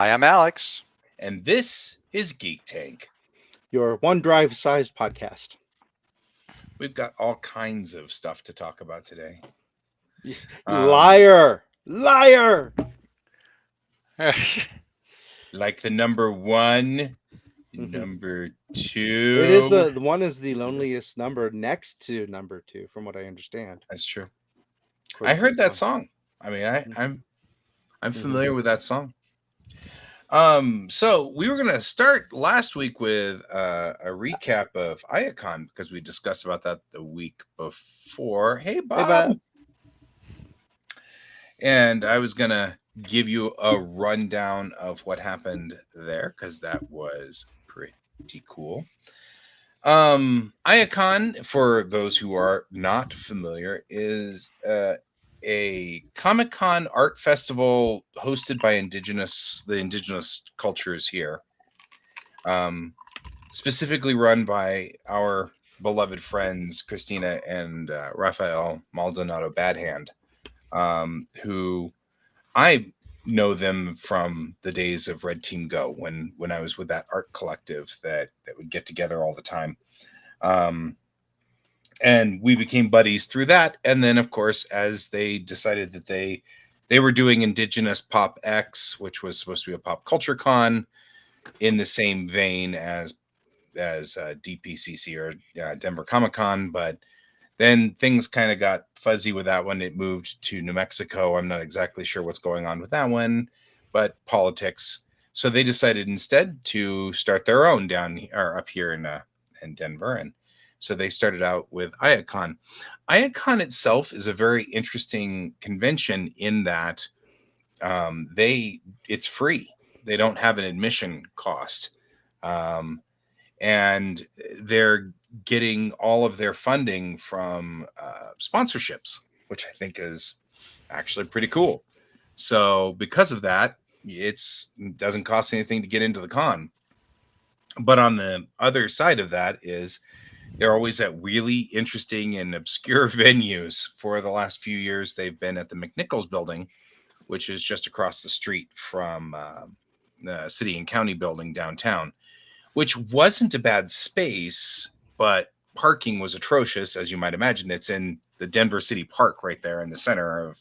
Hi, I'm Alex. And this is Geek Tank. Your OneDrive-sized podcast. We've got all kinds of stuff to talk about today. You Um, liar! Liar! like the number one, Mhm. number It is two. the one is the loneliest number next to number two, from what I understand, That's true. I according to the heard that song. song. I mean, I, Mhm. I'm I'm Mhm. familiar with that song. So we were gonna start last week with a recap of Iacon because we discussed about that the week before. Hey, Hey, Bob. Bob. And I was going to give you a rundown of what happened there because that was pretty cool. Iacon, for those who are not familiar, is a Comic-Con art festival hosted by the indigenous cultures here. Specifically run by our beloved friends Christina and Raphael Maldonado Badhand, who I know them from the days of Red Team Go when I was with that art collective that would get together all the time. Um, and we became buddies through that. And then, of course, as they decided that they were doing Indigenous Pop X, which was supposed to be a pop culture con in the same vein as DPCC or Denver Comic Con, but then things kind of got fuzzy with that one. It moved to New Mexico. I'm not exactly sure what's going on with that one, but politics. So they decided instead to start their own down or up here in Denver, and so they started out with Iacon. Iacon itself is a very interesting convention in that they it's free. They don't have an admission cost. Um, and they're getting all of their funding from sponsorships, which I think is actually pretty cool. So because of that, it doesn't cost anything to get into the con. But on the other side of that is they're always at really interesting and obscure venues. For the last few years, they've been at the McNichols building, which is just across the street from the city and county building downtown, which wasn't a bad space, but parking was atrocious, as you might imagine. It's in the Denver City Park right there in the center of,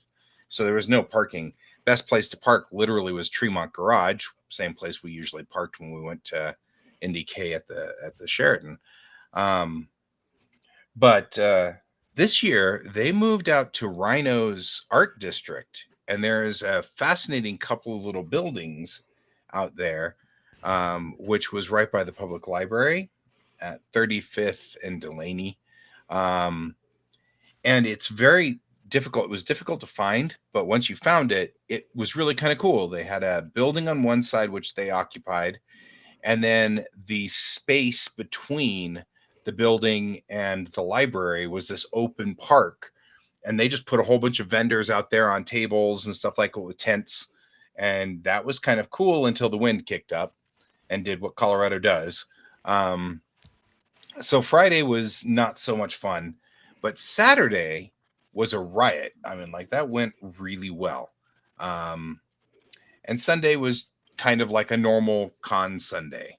so there was no parking. Best place to park literally was Tremont Garage, same place we usually parked when we went to NDK at the Sheraton. Um, but this year they moved out to Rhino's Art District, and there's a fascinating couple of little buildings out there, which was right by the public library at 35th and Delaney. Um, and it's very difficult. It was difficult to find, but once you found it, it was really kind of cool. They had a building on one side, which they occupied, and then the space between the building and the library was this open park, and they just put a whole bunch of vendors out there on tables and stuff like it with tents, and that was kind of cool until the wind kicked up and did what Colorado does. So Friday was not so much fun, but Saturday was a riot. I mean, like that went really well. um, and Sunday was kind of like a normal con Sunday.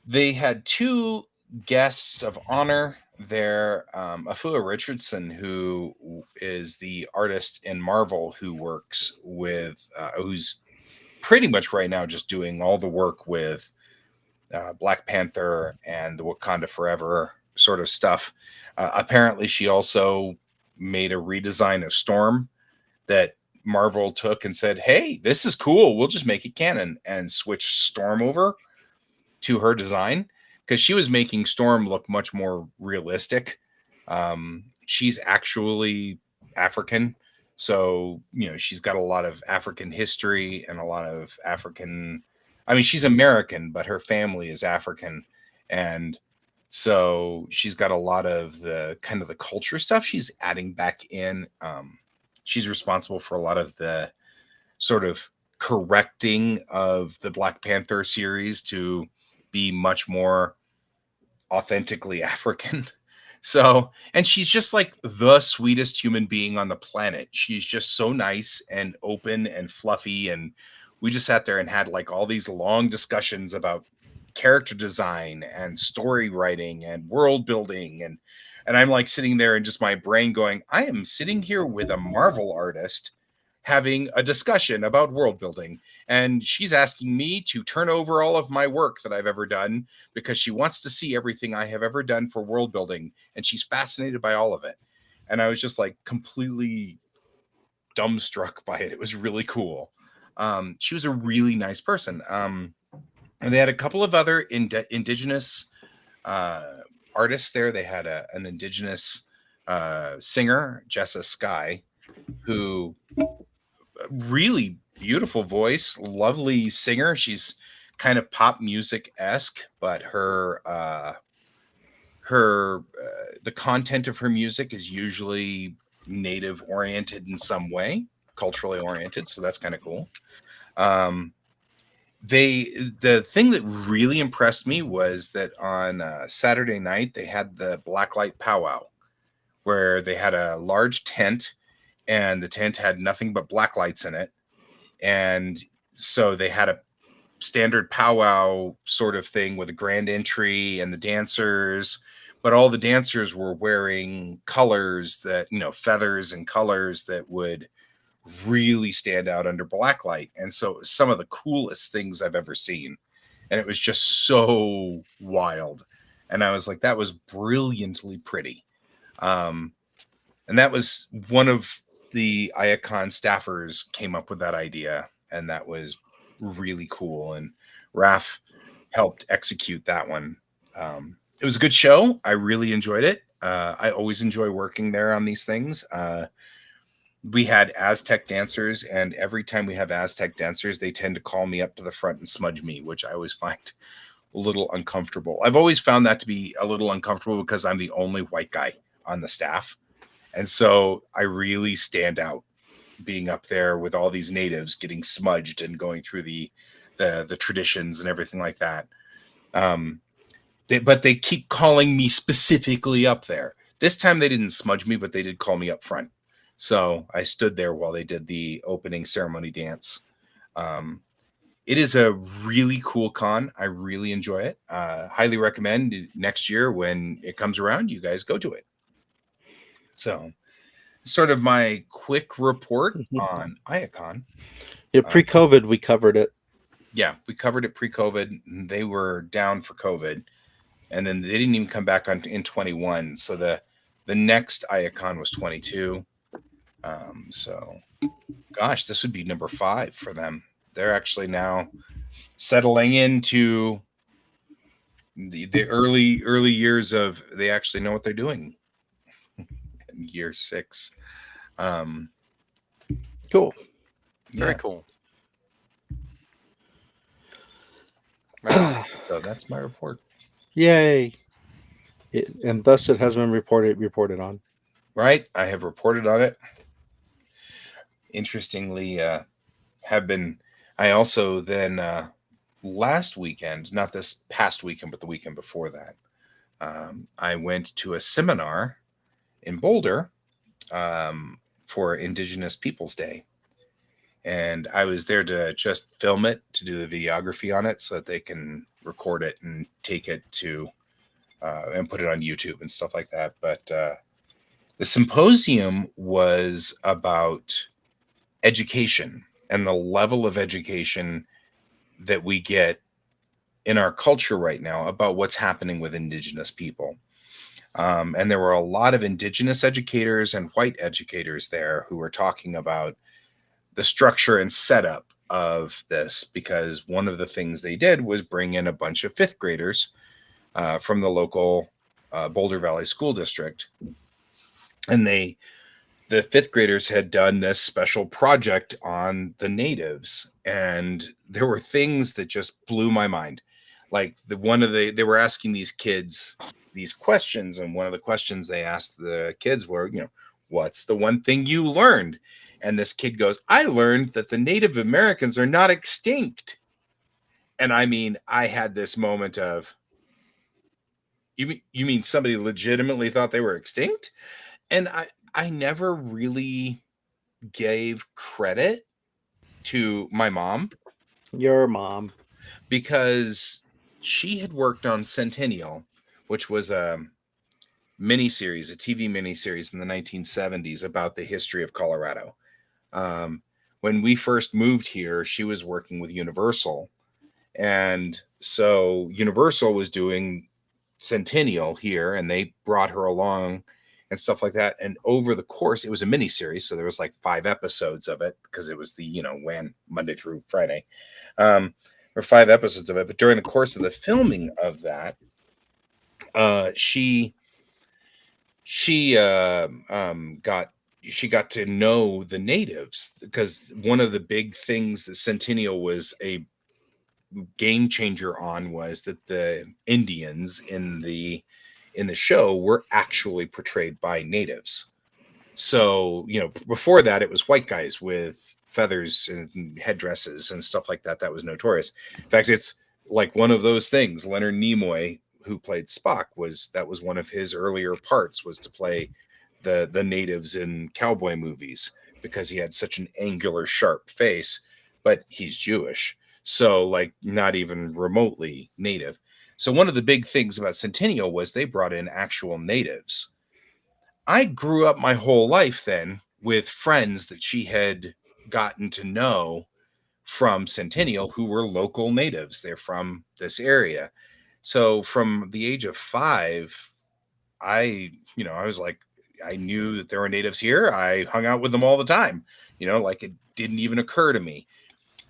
They had two guests of honor there. Afua Richardson, who is the artist in Marvel who works with, who's pretty much right now just doing all the work with Black Panther and the Wakanda Forever sort of stuff. Apparently, she also made a redesign of Storm that Marvel took and said, "Hey, this is cool. We'll just make it canon," and switch Storm over to her design because she was making Storm look much more realistic. She's actually African, so she's got a lot of African history and a lot of African. I mean, she's American, but her family is African, and so she's got a lot of the kind of the culture stuff she's adding back in. She's responsible for a lot of the sort of correcting of the Black Panther series to be much more authentically African. So, and she's just like the sweetest human being on the planet. She's just so nice and open and fluffy and we just sat there and had like all these long discussions about character design and story writing and world building, and I'm like sitting there and just my brain going, I am sitting here with a Marvel artist having a discussion about world building, and she's asking me to turn over all of my work that I've ever done because she wants to see everything I have ever done for world building, and she's fascinated by all of it. And I was just like completely dumbstruck by it. It was really cool. She was a really nice person. And they had a couple of other indigenous uh, artists there. They had an indigenous singer, Jessa Sky, who really beautiful voice, lovely singer. She's kind of pop music esque, but the content of her music is usually native oriented in some way, culturally oriented. So that's kind of cool. Um, the thing that really impressed me was that on Saturday night they had the blacklight powwow where they had a large tent and the tent had nothing but black lights in it, and so they had a standard powwow sort of thing with a grand entry and the dancers, but all the dancers were wearing colors that, feathers and colors that would really stand out under blacklight. And so it was some of the coolest things I've ever seen. And it was just so wild. And I was like, that was brilliantly pretty. Um, and that was one of the Iacon staffers came up with that idea. And that was really cool. And Raf helped execute that one. It was a good show. I really enjoyed it. I always enjoy working there on these things. We had Aztec dancers, and every time we have Aztec dancers, they tend to call me up to the front and smudge me, which I always find a little uncomfortable. I've always found that to be a little uncomfortable because I'm the only white guy on the staff. And so I really stand out being up there with all these natives getting smudged and going through the traditions and everything like that. Um, but they keep calling me specifically up there. This time they didn't smudge me, but they did call me up front. So I stood there while they did the opening ceremony dance. Um, it is a really cool con. I really enjoy it. Highly recommend next year when it comes around, you guys go to it. So, sort of my quick report on Iacon. Yeah, pre-COVID we covered it. Yeah, we covered it pre-COVID. They were down for COVID, and then they didn't even come back on in 21. So the next Iacon was 22. So, gosh, this would be number 5 for them. They're actually now settling into the early years of they actually know what they're doing. Year 6. Cool. Very Yeah. cool. So that's my report. Yay. And thus it has been reported on. Right? I have reported on it. Interestingly, I also then last weekend, not this past weekend, but the weekend before that, I went to a seminar in Boulder for Indigenous Peoples Day. And I was there to just film it, to do the videography on it so that they can record it and take it to and put it on YouTube and stuff like that. But the symposium was about education and the level of education that we get in our culture right now about what's happening with Indigenous people. And there were a lot of Indigenous educators and white educators there who were talking about the structure and setup of this, because one of the things they did was bring in a bunch of 5th graders from the local Boulder Valley School District. And the 5th graders had done this special project on the natives. And there were things that just blew my mind. Like they were asking these kids these questions. And one of the questions they asked the kids were, what's the one thing you learned? And this kid goes, I learned that the Native Americans are not extinct. And I mean, I had this moment of, you mean somebody legitimately thought they were extinct? And I never really gave credit to my mom Your mom. because she had worked on Centennial, which was a miniseries, a TV miniseries in the 1970s about the history of Colorado. Um, when we first moved here, she was working with Universal. And so Universal was doing Centennial here, and they brought her along and stuff like that. And over the course, it was a mini series, so there was like 5 episodes of it because it was the when Monday through Friday, um, or 5 episodes of it. But during the course of the filming of that, she got to know the natives, because one of the big things that Centennial was a game changer on was that the Indians in the show were actually portrayed by natives. So, before that it was white guys with feathers and headdresses and stuff like that. That was notorious. In fact, it's like one of those things. Leonard Nimoy, who played Spock, that was one of his earlier parts, was to play the natives in cowboy movies, because he had such an angular, sharp face, but he's Jewish. So, like, not even remotely native. So, one of the big things about Centennial was they brought in actual natives. I grew up my whole life then with friends that she had gotten to know from Centennial who were local natives. They're from this area. So from the age of 5, I was like, I knew that there were natives here. I hung out with them all the time, like it didn't even occur to me.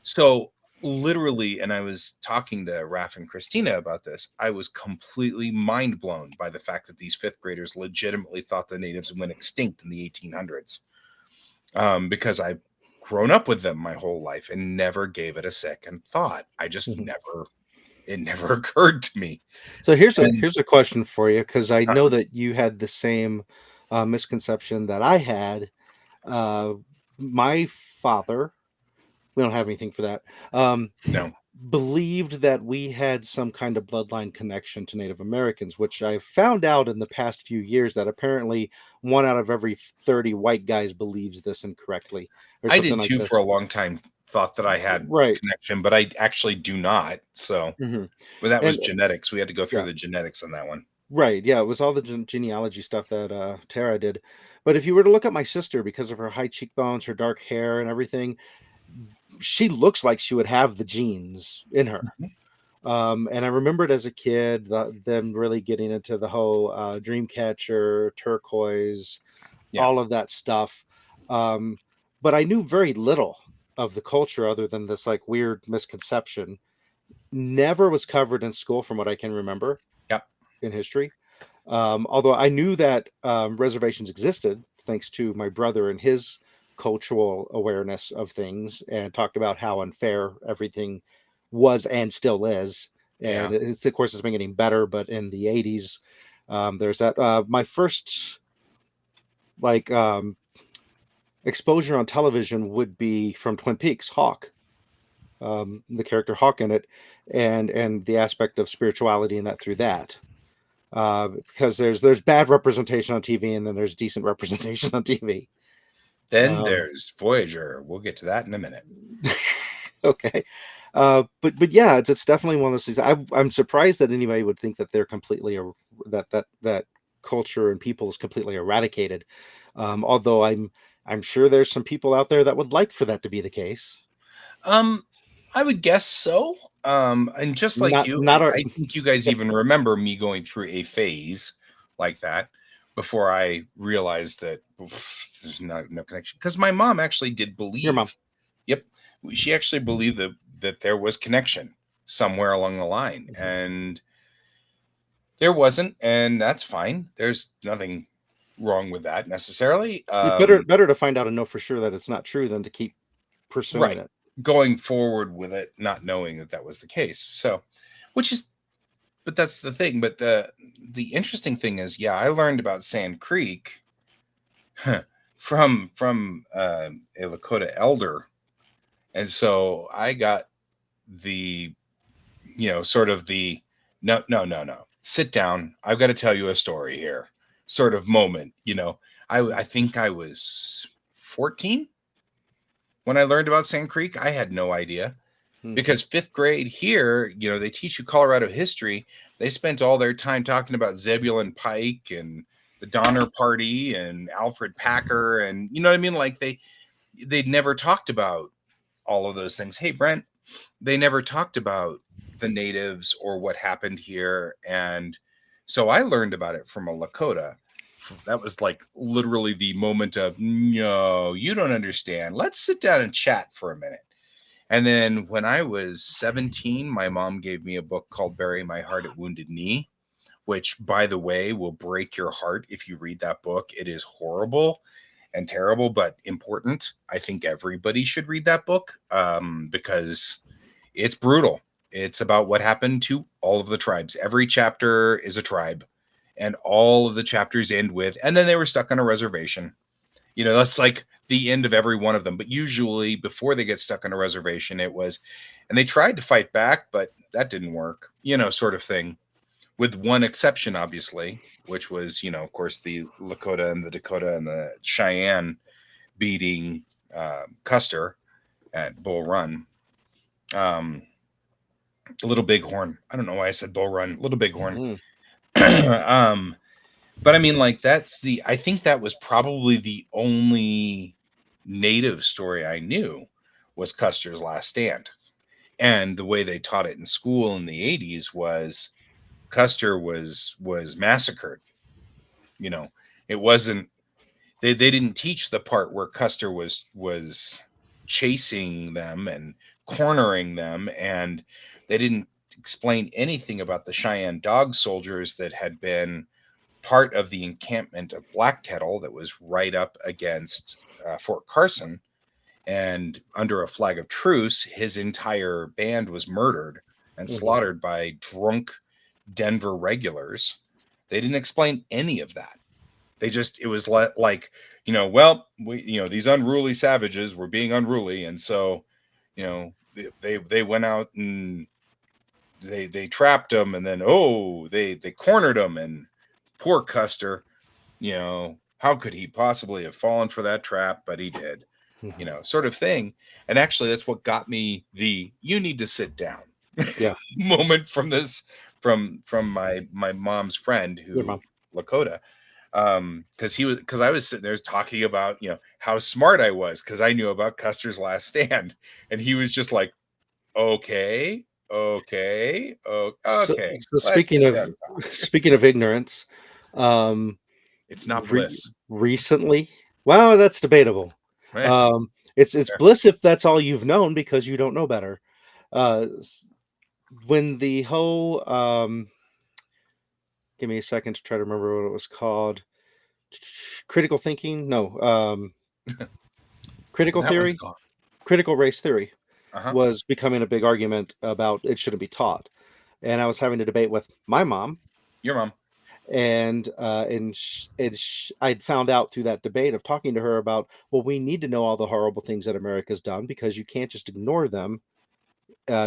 So literally, and I was talking to Raf and Christina about this, I was completely mind blown by the fact that these fifth graders legitimately thought the natives went extinct in the 1800s, because I've grown up with them my whole life and never gave it a second thought. I just Mhm. never, it never occurred to me. So And here's a question for you, because I uh, know that you had the same misconception that I had. Uh, my father, we don't have anything for that. no, Believed that we had some kind of bloodline connection to Native Americans, which I found out in the past few years that apparently 1 out of every 30 white guys believes this incorrectly, or I something did like too for this. a long time, thought that I had Right. connection, but I actually do not. So, Hmm. well, that was And genetics. We had to go through yeah, the genetics on that one. right. Yeah, it was all the genealogy stuff that Tara did. But if you were to look at my sister, because of her high cheekbones, her dark hair, and everything, she looks like she would have the genes in her. Mhm. And I remembered as a kid them really getting into the whole Dreamcatcher, turquoise, Yeah. all of that stuff. Um, but I knew very little of the culture other than this like weird misconception. Never was covered in school, from what I can remember Yep. in history. Although I knew that reservations existed thanks to my brother and his cultural awareness of things, and talked about how unfair everything was and still is. Yeah. And of course, it's been getting better. But in the 80s, there's that. My first like exposure on television would be from Twin Peaks, Hawk, the character Hawk in it, and the aspect of spirituality in that through that. Because there's bad representation on TV, and then there's decent representation on TV. Then Um, there's Voyager. We'll get to that in a minute. okay, but yeah, it's definitely one of those things. I'm surprised that anybody would think that they're completely that culture and people is completely eradicated. Although I'm sure there's some people out there that would like for that to be the case. Um, I would guess so. And just like Not you, not our I think you guys even remember me going through a phase like that before I realized that there's no connection. Because my mom actually did your mom. believe. Yep, she actually believed that there was connection somewhere along the line, Mhm. and there wasn't, and that's fine. There's nothing wrong with that necessarily. You better to find out and know for sure that it's not true than to keep pursuing Right. it. Going forward with it, not knowing that that was the case. So, which is, but that's the thing. But the interesting thing is, yeah, I learned about Sand Creek from a Lakota elder, and so I got the sort of the no, no, no, no, sit down. I've got to tell you a story here, sort of moment. I think I was 14 when I learned about Sand Creek. I had no idea. Hmm. Because fifth grade here, they teach you Colorado history. They spent all their time talking about Zebulon Pike and the Donner Party and Alfred Packer, and you know what I mean. Like they'd never talked about all of those things. Hey, Brent, they never talked about the natives or what happened here, and so I learned about it from a Lakota. That was like literally the moment of, no, you don't understand. Let's sit down and chat for a minute. And then when I was 17, my mom gave me a book called Bury My Heart at Wounded Knee, which, by the way, will break your heart if you read that book. It is horrible and terrible, but important. I think everybody should read that book because it's brutal. It's about what happened to all of the tribes. Every chapter is a tribe, and all of the chapters end with, and then they were stuck on a reservation. That's like the end of every one of them. But usually, before they get stuck on a reservation, it was, and they tried to fight back, but that didn't work, sort of thing. With one exception, obviously, which was, of course, the Lakota and the Dakota and the Cheyenne beating Custer at Bull Run. Little Bighorn. I don't know why I said Bull Run. Little Bighorn. Mm-hmm. But I mean, like, I think that was probably the only native story I knew was Custer's Last Stand. And the way they taught it in school in the 80s was Custer was massacred. It wasn't, they didn't teach the part where Custer was chasing them and cornering them, and they didn't explain anything about the Cheyenne dog soldiers that had been part of the encampment of Black Kettle that was right up against Fort Carson. And under a flag of truce, his entire band was murdered and Mm-hmm. slaughtered by drunk Denver regulars. They didn't explain any of that. It was like, well, these unruly savages were being unruly. And so, they went out and they trapped them, and then, they cornered them, and poor Custer, how could he possibly have fallen for that trap? But he did, Mm-hmm. sort of thing. And actually, that's what got me the "you need to sit down" Yeah. moment from my mom's friend, Your who mom. Lakota, because I was sitting there talking about how smart I was because I knew about Custer's Last Stand, and he was just like, okay, okay, So, okay, so let's speaking sit of down and talk. speaking of ignorance, um, It's not bliss. recently, well, that's debatable. Eh, It's bliss if that's all you've known because you don't know better. When the whole give me a second to try to remember what it was called. Critical thinking? No. Critical that one's theory? gone. Critical race theory Uh-huh. was becoming a big argument about it shouldn't be taught. And I was having a debate with my mom, Your mom. I'd found out through that debate of talking to her about, well, we need to know all the horrible things that America's done because you can't just ignore them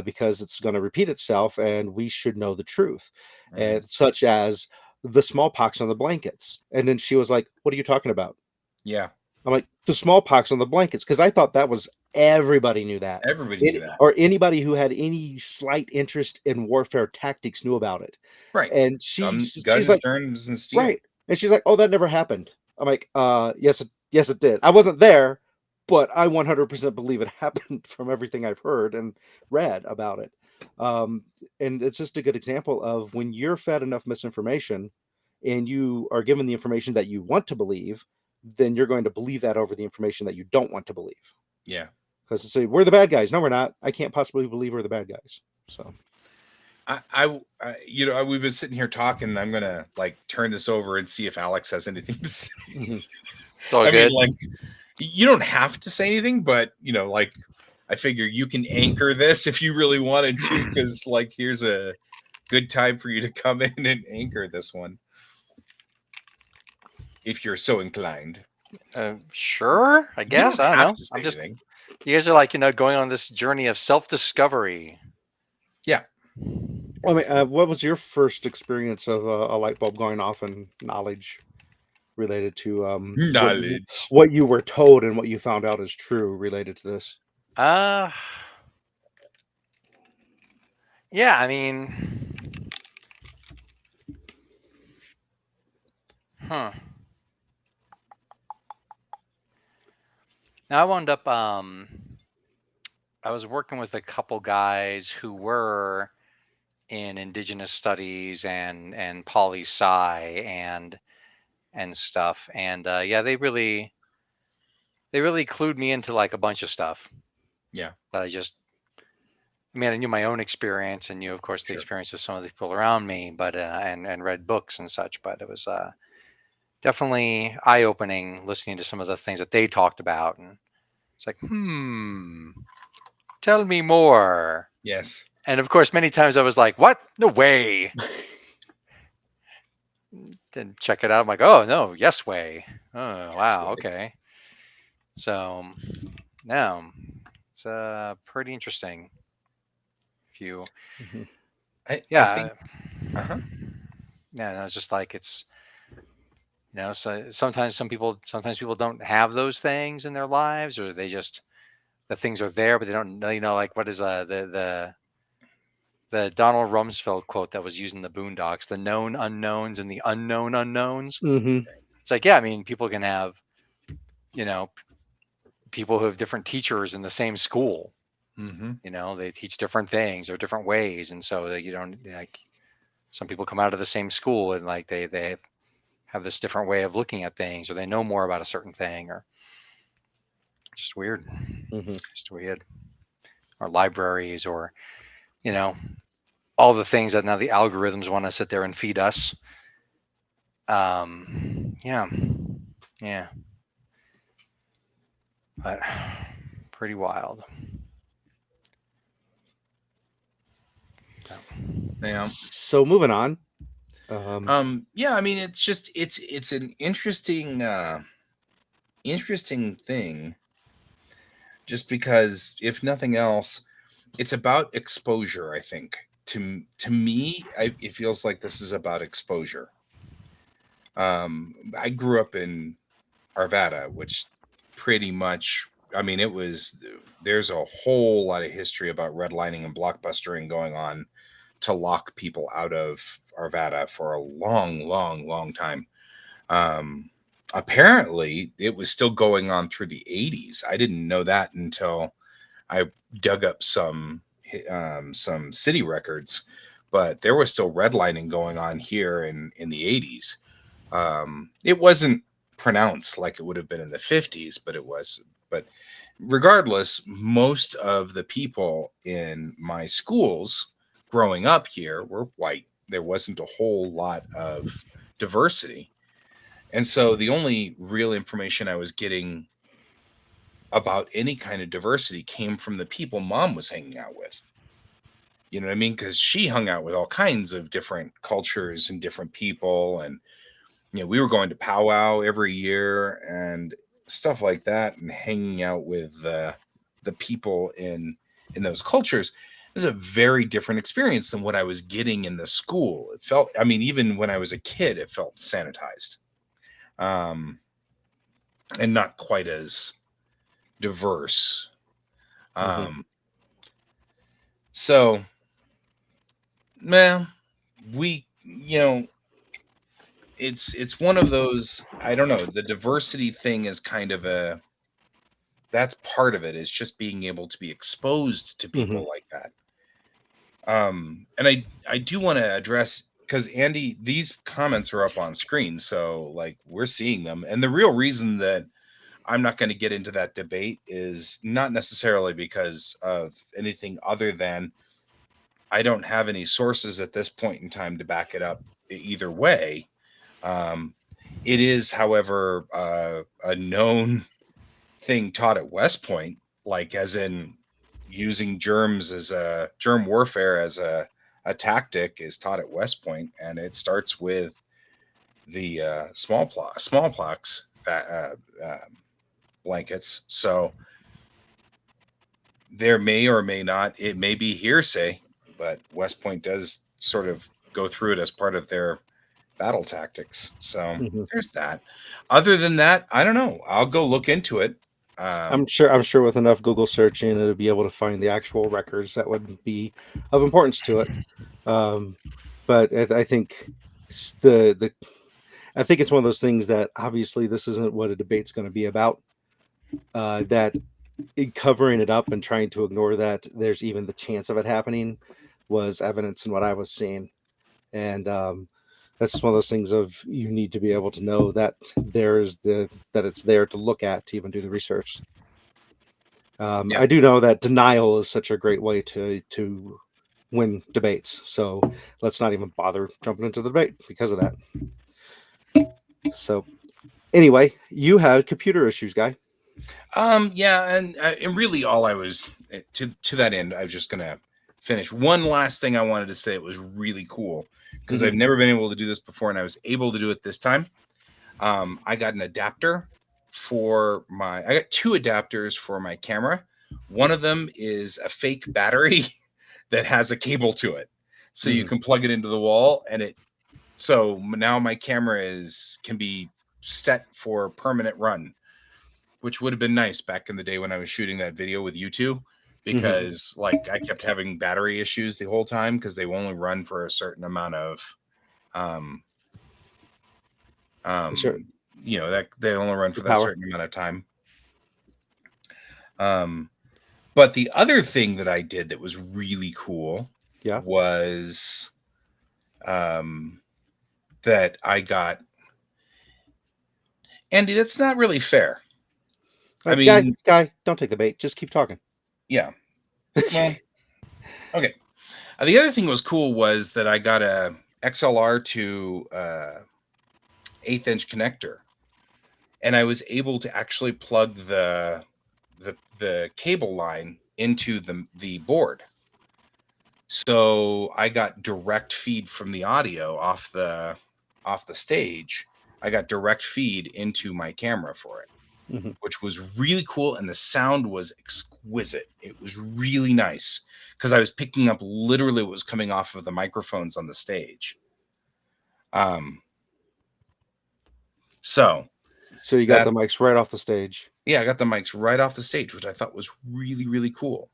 because it's going to repeat itself, and we should know the truth, Mhm. such as the smallpox on the blankets. And then she was like, "What are you talking about?" Yeah, I'm like, "The smallpox on the blankets," because I thought that was everybody knew that, everybody knew that. or anybody who had any slight interest in warfare tactics knew about it. Right. And she's Guns, like, germs, and steel. "Right," and she's like, "Oh, that never happened." I'm like, yes, it did. I wasn't there, but I 100% believe it happened from everything I've heard and read about it. Um, and it's just a good example of when you're fed enough misinformation and you are given the information that you want to believe, then you're going to believe that over the information that you don't want to believe. Yeah. Because say we're the bad guys. No, we're not. I can't possibly believe we're the bad guys. So, We've been sitting here talking, and I'm gonna like turn this over and see if Alex has anything to say. mhm. It's all I mean, good. like, you don't have to say anything, but like, I figure you can anchor this if you really wanted to, because like, here's a good time for you to come in and anchor this one, if you're so inclined. Sure, I You guess. don't I don't have know. to say I'm just, anything. you guys are like, going on this journey of self-discovery. Yeah. Well, I mean, what was your first experience of a light bulb going off and knowledge related to Knowledge. what you were told and what you found out is true related to this? Uh, Yeah, I mean, huh. Now I wound up I was working with a couple guys who were in indigenous studies and poli sci and stuff. And yeah, they really clued me into like a bunch of stuff Yeah, that I mean, I knew my own experience and knew, of course, the sure. experience of some of the people around me, but and read books and such. But it was definitely eye opening listening to some of the things that they talked about, and it's like, tell me more. Yes. And of course, many times I was like, what? No way. Then check it out. I'm like, oh no, yes way. Oh Yes. wow, okay. So now it's pretty interesting. If you, Mhm. I think. yeah, Uh-huh. yeah. And it's just like so sometimes people don't have those things in their lives, or they just the things are there, but they don't know. Like what is the Donald Rumsfeld quote that was used in the Boondocks: the known unknowns and the unknown unknowns. Mhm. It's like, yeah, I mean, people can have, you know, people who have different teachers in the same school. Mm-hmm. They teach different things or different ways, and so you don't like some people come out of the same school and like they have this different way of looking at things, or they know more about a certain thing, or just weird, Mhm. just weird. Or libraries, or you know, all the things that now the algorithms want to sit there and feed us. Yeah, yeah, but pretty wild. So, Yeah. So moving on. Yeah, I mean, it's just it's an interesting thing, just because if nothing else, it's about exposure. I think to me, it feels like this is about exposure. I grew up in Arvada, which pretty much, I mean, there's a whole lot of history about redlining and blockbustering going on to lock people out of Arvada for a long, long, long time. Um, Apparently, it was still going on through the 80s. I didn't know that until I dug up some city records, but there was still redlining going on here in the 80s. It wasn't pronounced like it would have been in the 50s, but it was. But regardless, most of the people in my schools growing up here were white. There wasn't a whole lot of diversity. And so the only real information I was getting about any kind of diversity came from the people mom was hanging out with. You know what I mean? Because she hung out with all kinds of different cultures and different people. And, we were going to powwow every year and stuff like that, and hanging out with the people in those cultures. It was a very different experience than what I was getting in the school. It felt, I mean, even when I was a kid, it felt sanitized. Um, and not quite as diverse. Mhm. Um, so, man, it's one of those. I don't know. The diversity thing is kind of that's part of it. Is just being able to be exposed to Mhm. people like that. And I do want to address, because Andy, these comments are up on screen, so like we're seeing them, and the real reason that I'm not going to get into that debate is not necessarily because of anything other than I don't have any sources at this point in time to back it up either way. Um, it is, however, a known thing taught at West Point, like as in using germ warfare as a tactic is taught at West Point, and it starts with the smallpox blankets. So there may or may not, it may be hearsay, but West Point does sort of go through it as part of their battle tactics. So Mhm. there's that. Other than that, I don't know. I'll go look into it. I'm sure with enough Google searching, it'll be able to find the actual records that would be of importance to it. But I think the I think it's one of those things that obviously this isn't what a debate's going to be about. That covering it up and trying to ignore that there's even the chance of it happening was evidence in what I was seeing, and that's one of those things of you need to be able to know that that it's there to look at to even do the research. Yeah. I do know that denial is such a great way to win debates, so let's not even bother jumping into the debate because of that. So anyway, you had computer issues, guy. Yeah, and really all I was to that end, I was just gonna finish. One last thing I wanted to say, it was really cool because I've never been able to do this before, and I was able to do it this time. I got an adapter I got 2 adapters for my camera. One of them is a fake battery that has a cable to it. So you can plug it into the wall, and so now my camera can be set for permanent run, which would have been nice back in the day when I was shooting that video with you two, because like I kept having battery issues the whole time because they only run for a certain amount of Sure. that they only run for that Power. certain amount of time. But the other thing that I did that was really cool was that I got, Andy, that's not really fair. I mean, guy, don't take the bait. Just keep talking. Yeah. Well, okay. The other thing was cool was that I got a XLR to 1/8 inch connector, and I was able to actually plug the cable line into the board. So I got direct feed from the audio off the stage. I got direct feed into my camera for it, which was really cool, and the sound was exquisite. It was really nice because I was picking up literally what was coming off of the microphones on the stage. So you got the mics right off the stage. Yeah, I got the mics right off the stage, which I thought was really, really cool.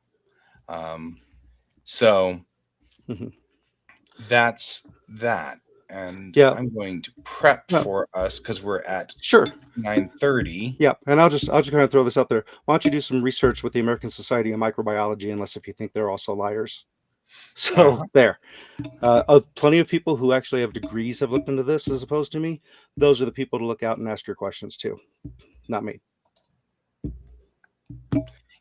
So that's that. And I'm going to prep for us because we're at 9:30. Yeah, and I'll just kind of throw this out there. Why don't you do some research with the American Society of Microbiology, unless if you think they're also liars. So there, plenty of people who actually have degrees have looked into this as opposed to me. Those are the people to look out and ask your questions to, not me.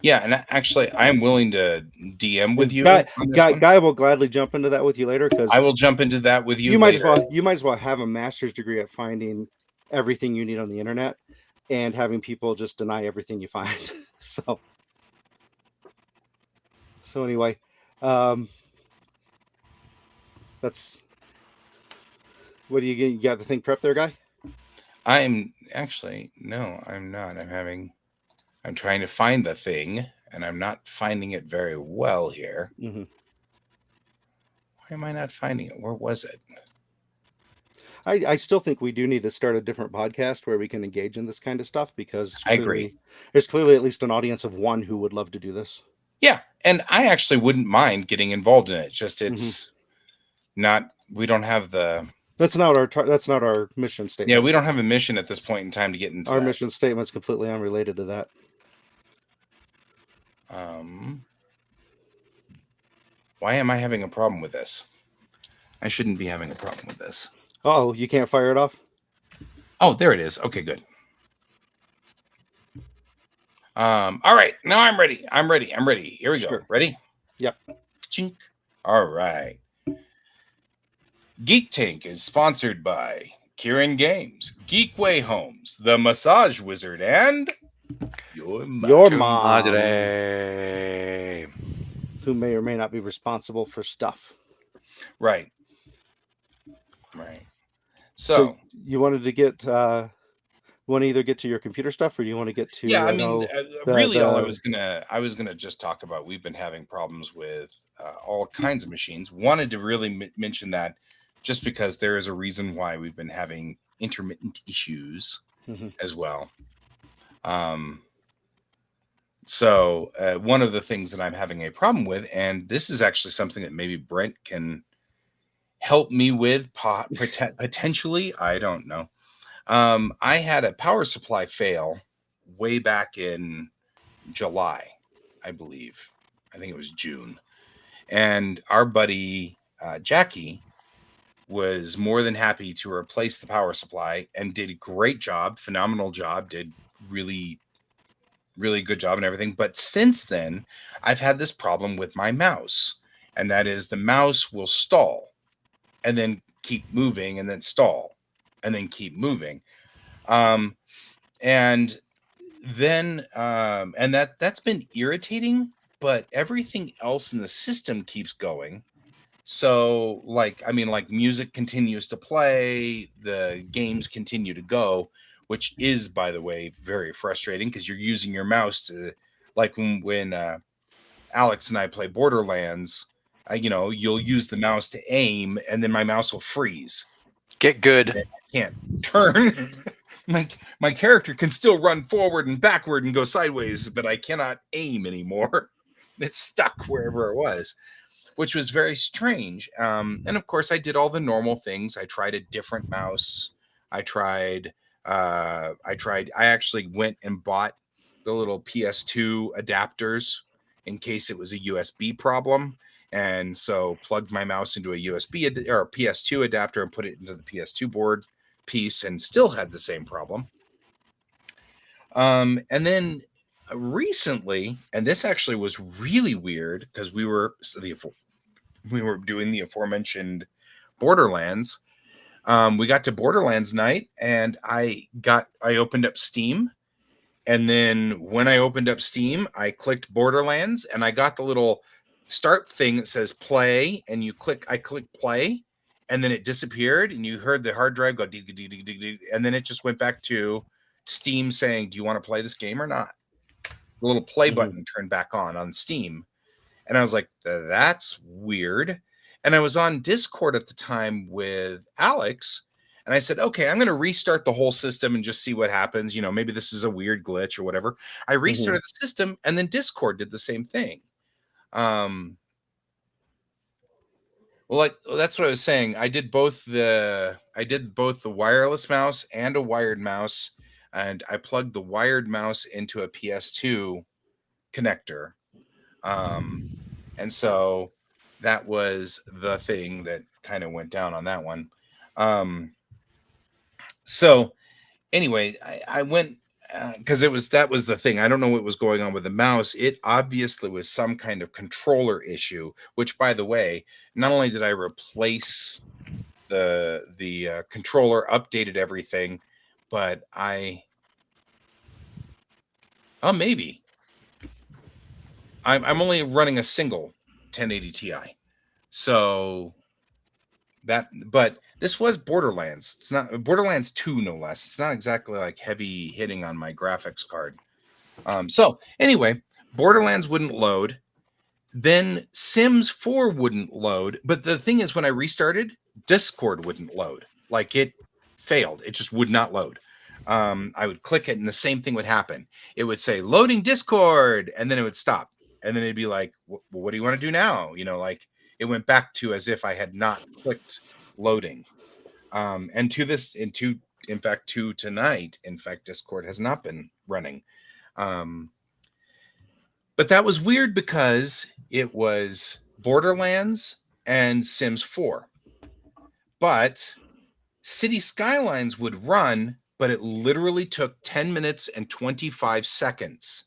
Yeah, and actually, I'm willing to DM with you. Guy will gladly jump into that with you later because I will jump into that with you. You might as well have a master's degree at finding everything you need on the internet and having people just deny everything you find. So anyway, that's what do you got the thing prep there, guy? I'm actually no, I'm not. I'm trying to find the thing, and I'm not finding it very well here. Why am I not finding it? Where was it? I still think we do need to start a different podcast where we can engage in this kind of stuff because I agree. There's clearly at least an audience of one who would love to do this. Yeah, and I actually wouldn't mind getting involved in it. Just it's not. We don't have the. That's not our mission statement. Yeah, we don't have a mission at this point in time to get into our mission statement's completely unrelated to that. Why am I having a problem with this? I shouldn't be having a problem with this. Oh, you can't fire it off? Oh, there it is. Okay, good. All right, now I'm ready. I'm ready. Here we go. Ready? Yep. Chink. All right. Geek Tank is sponsored by Kieran Games, Geekway Homes, The Massage Wizard, and your mom, who may or may not be responsible for stuff. Right. So you wanted to get want to either get to your computer stuff or you want to get to really all I was gonna just talk about, we've been having problems with all kinds of machines. Wanted to really mention that just because there is a reason why we've been having intermittent issues as well. So one of the things that I'm having a problem with, and this is actually something that maybe Brent can help me with potentially, I don't know. I had a power supply fail way back in July, I believe. I think it was June. And our buddy Jackie was more than happy to replace the power supply and did a great job, phenomenal job, did really, really good job and everything. But since then, I've had this problem with my mouse, and that is the mouse will stall and then keep moving and then stall and then keep moving. Um, and and that's been irritating, but everything else in the system keeps going. So like, I mean, like music continues to play, the games continue to go, which is, by the way, very frustrating because you're using your mouse to, like when Alex and I play Borderlands, you'll use the mouse to aim and then my mouse will freeze. Get good. I can't turn. My character can still run forward and backward and go sideways, but I cannot aim anymore. It's stuck wherever it was, which was very strange. And of course, I did all the normal things. I tried a different mouse. I tried. I actually went and bought the little PS2 adapters in case it was a USB problem, and so plugged my mouse into a USB or a PS2 adapter and put it into the PS2 board piece, and still had the same problem. And then recently, and this actually was really weird because we were doing the aforementioned Borderlands. We got to Borderlands night, and I opened up Steam, and then when I opened up Steam, I clicked Borderlands, and I got the little start thing that says play, and I clicked play, and then it disappeared, and you heard the hard drive go dig, dig, dig, dig, dig, and then it just went back to Steam saying, "Do you want to play this game or not?" The little play button turned back on Steam. And I was like, that's weird. And I was on Discord at the time with Alex. And I said, okay, I'm going to restart the whole system and just see what happens. Maybe this is a weird glitch or whatever. I restarted the system, and then Discord did the same thing. That's what I was saying. I did both the wireless mouse and a wired mouse, and I plugged the wired mouse into a PS2 connector. And so that was the thing that kind of went down on that one. So anyway, I went because that was the thing. I don't know what was going on with the mouse. It obviously was some kind of controller issue, which, by the way, not only did I replace the controller, updated everything, but maybe I'm only running a single 1080 Ti. So but this was Borderlands. It's not Borderlands 2, no less. It's not exactly like heavy hitting on my graphics card. So anyway, Borderlands wouldn't load. Then Sims 4 wouldn't load. But the thing is, when I restarted, Discord wouldn't load. Like, it failed. It just would not load. I would click it and the same thing would happen. It would say loading Discord, and then it would stop. And then it'd be like, what do you want to do now? Like, it went back to as if I had not clicked loading. And in fact, to tonight, Discord has not been running. But that was weird because it was Borderlands and Sims 4. But City Skylines would run, but it literally took 10 minutes and 25 seconds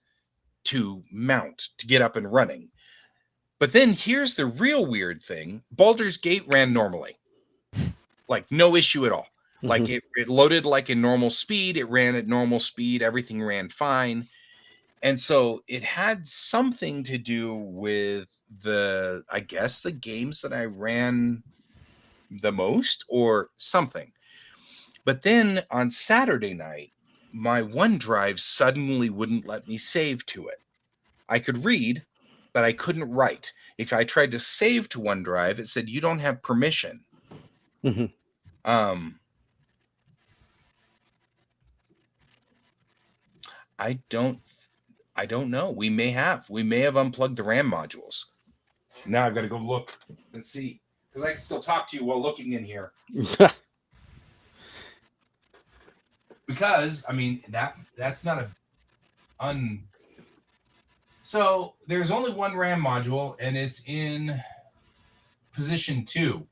to mount, to get up and running. But then here's the real weird thing. Baldur's Gate ran normally. Like, no issue at all. Like, it loaded like in normal speed. It ran at normal speed. Everything ran fine. And so it had something to do with I guess the games that I ran the most or something. But then on Saturday night, my OneDrive suddenly wouldn't let me save to it. I could read, but I couldn't write. If I tried to save to OneDrive, it said you don't have permission. I I don't know. We may have unplugged the RAM modules. Now I've got to go look and see, because I can still talk to you while looking in here. Because I mean that's not a So there's only one RAM module, and it's in position 2,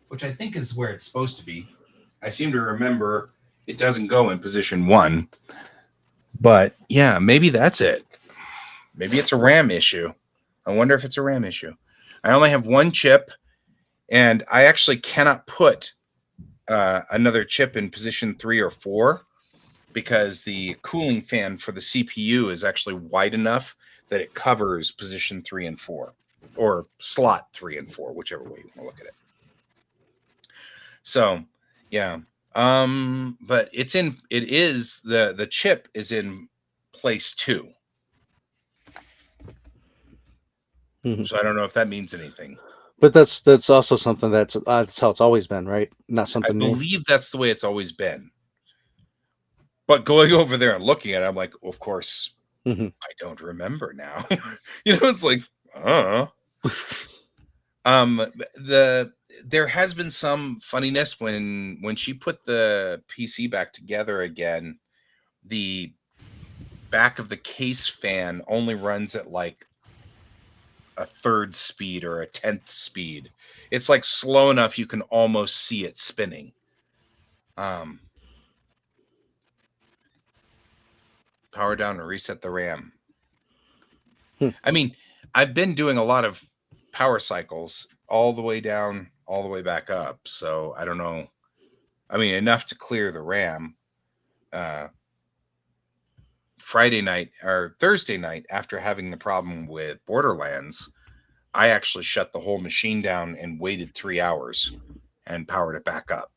which I think is where it's supposed to be. I seem to remember it doesn't go in position 1. But yeah, maybe that's it. Maybe it's a RAM issue. I wonder if it's a RAM issue. I only have one chip, and I actually cannot put another chip in position 3 or 4 because the cooling fan for the CPU is actually wide enough that it covers position 3 and 4, or slot 3 and 4, whichever way you want to look at it. So, yeah. But the chip is in place 2. Mhm. So I don't know if that means anything. But that's also something that's how it's always been, right? Not I something new. believe that's the way it's always been. But going over there and looking at it, I'm like, of course, Mhm. I don't remember now. It's like, there has been some funniness when she put the PC back together again. The back of the case fan only runs at like a 1/3 speed or a 1/10 speed. It's like slow enough you can almost see it spinning. Power down and reset the RAM. I mean, I've been doing a lot of power cycles all the way down, all the way back up. So I don't know. I mean, enough to clear the RAM. Friday night or Thursday night, after having the problem with Borderlands, I actually shut the whole machine down and waited 3 hours and powered it back up.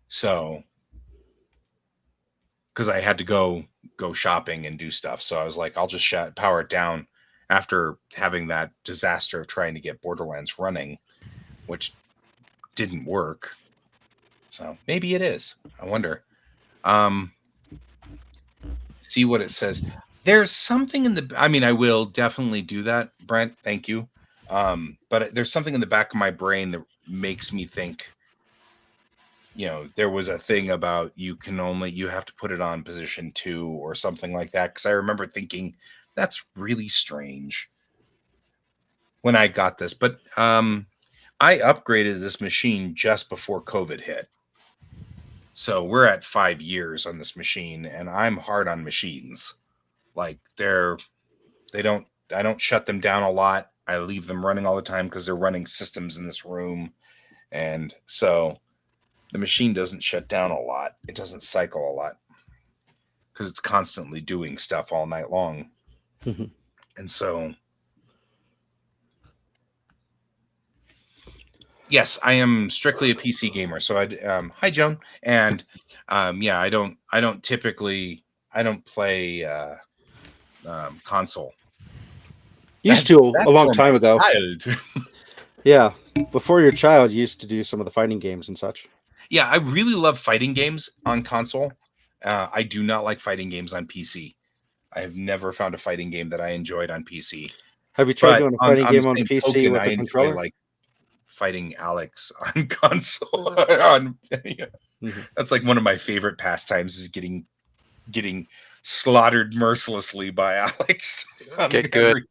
So, because I had to go shopping and do stuff. So I was like, I'll just power it down after having that disaster of trying to get Borderlands running, which didn't work. So maybe it is. I wonder. See what it says. There's something in the. I mean, I will definitely do that, Brent. Thank you. But there's something in the back of my brain that makes me think. There was a thing about you have to put it on position 2 or something like that. Because I remember thinking that's really strange when I got this. But I upgraded this machine just before COVID hit. So we're at 5 years on this machine, and I'm hard on machines. Like I don't shut them down a lot. I leave them running all the time because they're running systems in this room. And so the machine doesn't shut down a lot. It doesn't cycle a lot because it's constantly doing stuff all night long. Mhm. And so, yes, I am strictly a PC gamer. So hi Joan. And yeah, I don't typically play console. Used to a long time ago. Child. Yeah, before your child, you used to do some of the fighting games and such. Yeah, I really love fighting games on console. I do not like fighting games on PC. I have never found a fighting game that I enjoyed on PC. Have you tried But doing a fighting on the game on same PC token, with I a enjoy controller? like fighting Alex on console. That's like one of my favorite pastimes is getting slaughtered mercilessly by Alex. Get good.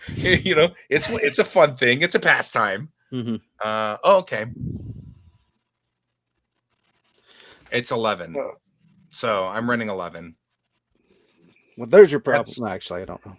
It's a fun thing. It's a pastime. Okay. It's 11. So I'm running 11. Well, there's your problem. No, actually, I don't know.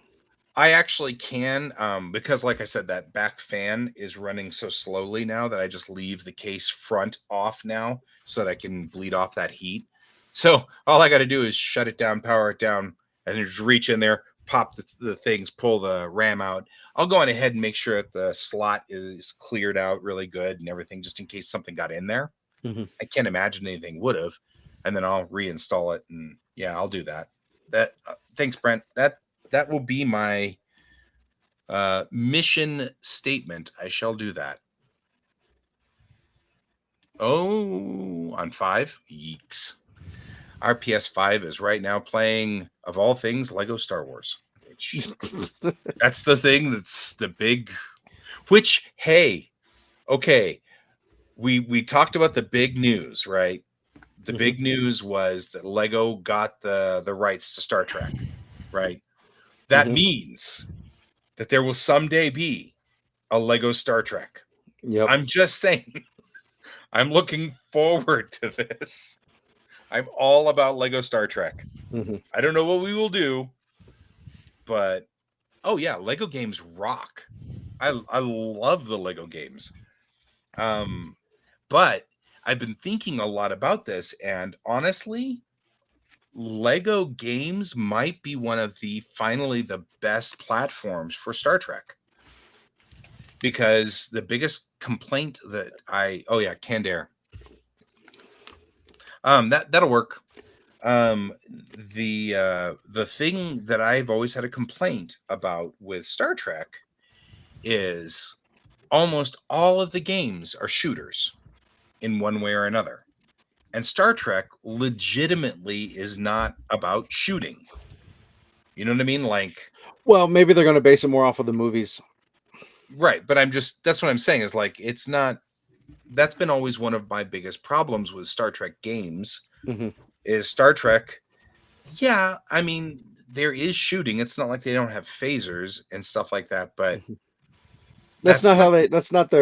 I actually can, because like I said, that back fan is running so slowly now that I just leave the case front off now so that I can bleed off that heat. So all I got to do is shut it down, power it down, and then just reach in there, pop the things, pull the RAM out. I'll go on ahead and make sure that the slot is cleared out really good and everything, just in case something got in there. I can't imagine anything would have. And then I'll reinstall it, and yeah, I'll do that. Thanks, Brent. That will be my mission statement. I shall do that. Oh, on 5? Yeeks. Our PS5 is right now playing, of all things, Lego Star Wars, which that's the thing that's the big, which, hey, okay, we talked about the big news, right? The big news was that Lego got the rights to Star Trek, right? That means that there will someday be a Lego Star Trek. Yep. I'm just saying, I'm looking forward to this. I'm all about Lego Star Trek. I don't know what we will do, but oh yeah, Lego games rock. I love the Lego games. But I've been thinking a lot about this, and honestly, Lego games might be one of the best platforms for Star Trek. Because the biggest complaint that canned air. That'll work. The thing that I've always had a complaint about with Star Trek is almost all of the games are shooters in one way or another. And Star Trek legitimately is not about shooting. You know what I mean? Like, well, maybe they're going to base it more off of the movies. Right, but that's what I'm saying is like it's not. That's been always one of my biggest problems with Star Trek games. Is Star Trek? Yeah, I mean there is shooting. It's not like they don't have phasers and stuff like that, but that's not how they. That's not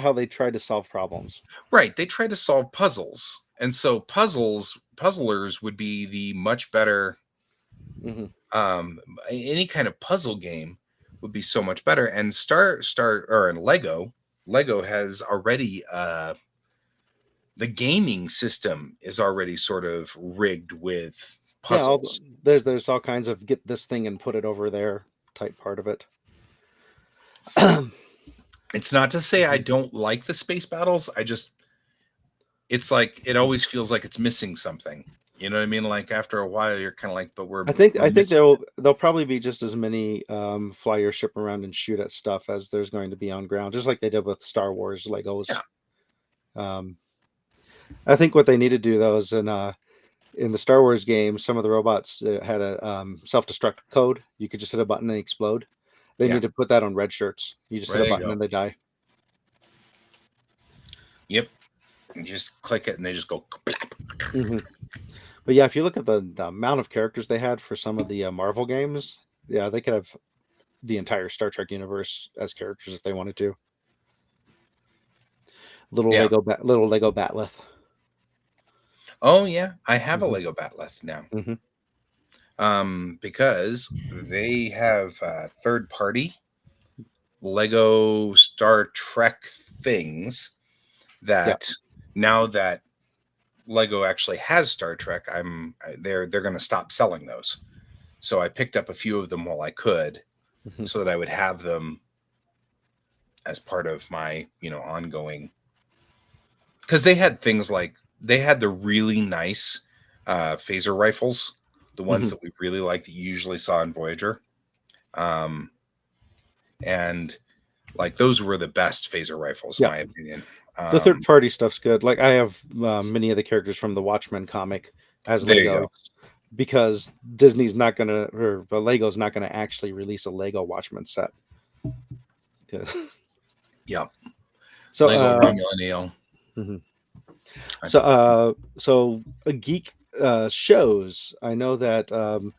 how they try to solve problems. Right, they try to solve puzzles, and so puzzlers would be the much better. Any kind of puzzle game would be so much better. And Lego has already the gaming system is already sort of rigged with puzzles. Yeah, there's all kinds of get this thing and put it over there type part of it. It's not to say I don't like the space battles. It's like it always feels like it's missing something. You know what I mean? Like after a while, you're kind of like, but I think there'll probably be just as many fly your ship around and shoot at stuff as there's going to be on ground, just like they did with Star Wars Legos. Yeah. I think what they need to do though is in the Star Wars game, some of the robots had a self-destruct code. You could just hit a button and they explode. They need to put that on red shirts. You just hit a button and they die. Yep. You just click it and they just go. But yeah, if you look at the amount of characters they had for some of the Marvel games, yeah, they could have the entire Star Trek universe as characters if they wanted to. Little Lego Batleth. Oh yeah, I have a Lego Batleth now. Because they have third-party Lego Star Trek things that now that Lego actually has Star Trek, they're going to stop selling those. So I picked up a few of them while I could, so that I would have them as part of my ongoing. Because they had things like they had the really nice phaser rifles, the ones that we really like that you usually saw in Voyager, and like those were the best phaser rifles in my opinion. The third party stuff's good. Like I have many of the characters from the Watchmen comic as Lego, because Disney's not gonna, or Lego's not gonna actually release a Lego Watchmen set. Yep. So Lego Romulan. So Geek shows. I know that